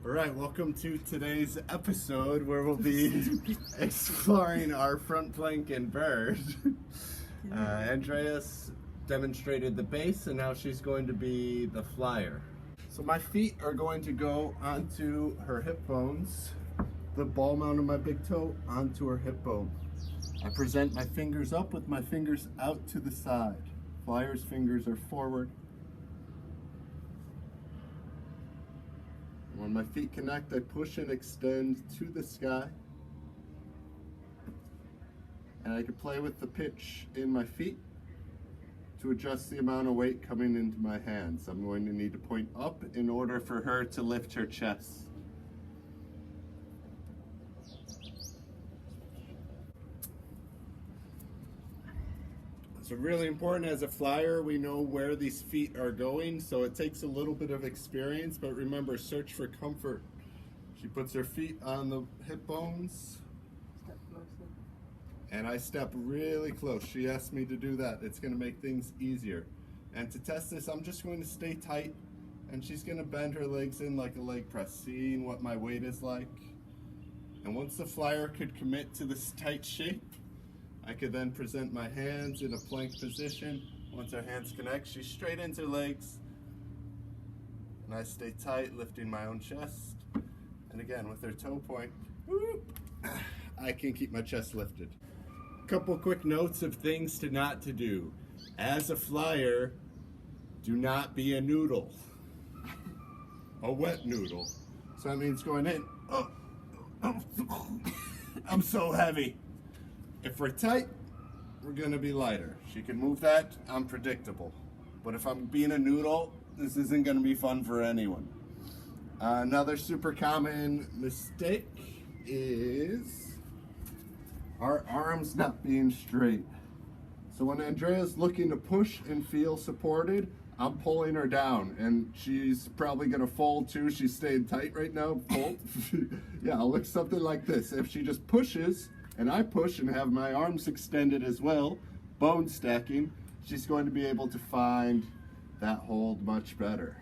Alright, welcome to today's episode where we'll be exploring our front plank and bird. Andreas demonstrated the base and now she's going to be the flyer. So my feet are going to go onto her hip bones, the ball mount of my big toe onto her hip bone. I present my fingers up with my fingers out to the side. Flyer's fingers are forward. When my feet connect, I push and extend to the sky. And I can play with the pitch in my feet to adjust the amount of weight coming into my hands. I'm going to need to point up in order for her to lift her chest. So really important as a flyer, we know where these feet are going, so it takes a little bit of experience, but remember, search for comfort. She puts her feet on the hip bones. Step closer. And I step really close. She asked me to do that. It's going to make things easier. And to test this, I'm just going to stay tight, and she's going to bend her legs in like a leg press, seeing what my weight is like. And once the flyer could commit to this tight shape, I could then present my hands in a plank position. Once our hands connect, she straightens her legs. And I stay tight, lifting my own chest. And again, with her toe point, whoop, I can keep my chest lifted. Couple quick notes of things to not to do. As a flyer, do not be a noodle. A wet noodle. So that means going in, I'm so heavy. If we're tight, we're gonna be lighter. She can move that, I'm predictable. But if I'm being a noodle, this isn't gonna be fun for anyone. Another super common mistake is our arms not being straight. So when Andrea's looking to push and feel supported, I'm pulling her down, and she's probably gonna fold too. She's staying tight right now, fold. Yeah, I'll look something like this. If she just pushes, and I push and have my arms extended as well, bone stacking, she's going to be able to find that hold much better.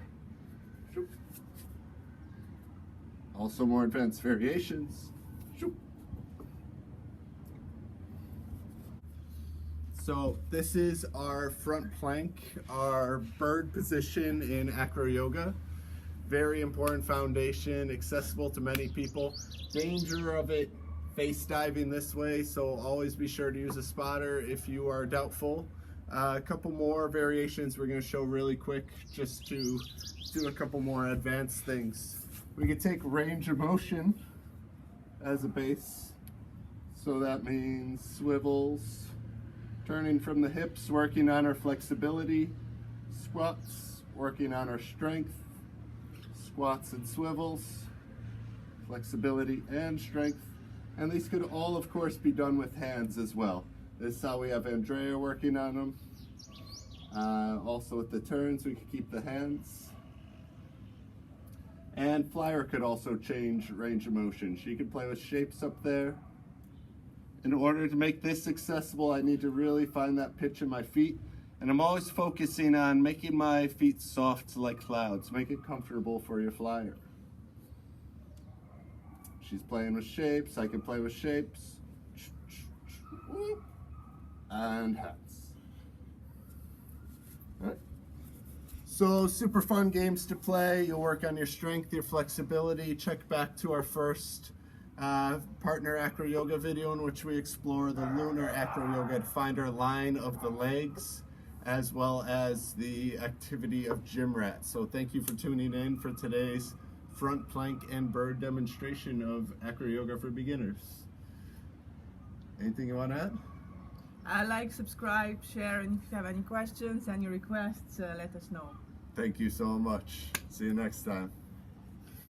Also more advanced variations. So this is our front plank, our bird position in Acroyoga. Very important foundation, accessible to many people. Danger of it face diving this way, so always be sure to use a spotter if you are doubtful. A couple more variations we're going to show really quick just to do a couple more advanced things. We could take range of motion as a base, so that means swivels, turning from the hips, working on our flexibility, squats, working on our strength, squats and swivels, flexibility and strength. And these could all, of course, be done with hands as well. This is how we have Andrea working on them. Also with the turns, we could keep the hands. And flyer could also change range of motion. She could play with shapes up there. In order to make this accessible, I need to really find that pitch in my feet. And I'm always focusing on making my feet soft like clouds. Make it comfortable for your flyer. She's playing with shapes, I can play with shapes. And hats. All right. So super fun games to play. You'll work on your strength, your flexibility. Check back to our first partner Acroyoga video in which we explore the lunar Acroyoga to find our line of the legs as well as the activity of gym rat. So thank you for tuning in for today's front plank and bird demonstration of Acroyoga for beginners. Anything you want to add? Like, subscribe, share, and if you have any questions, any requests, let us know. Thank you so much. See you next time.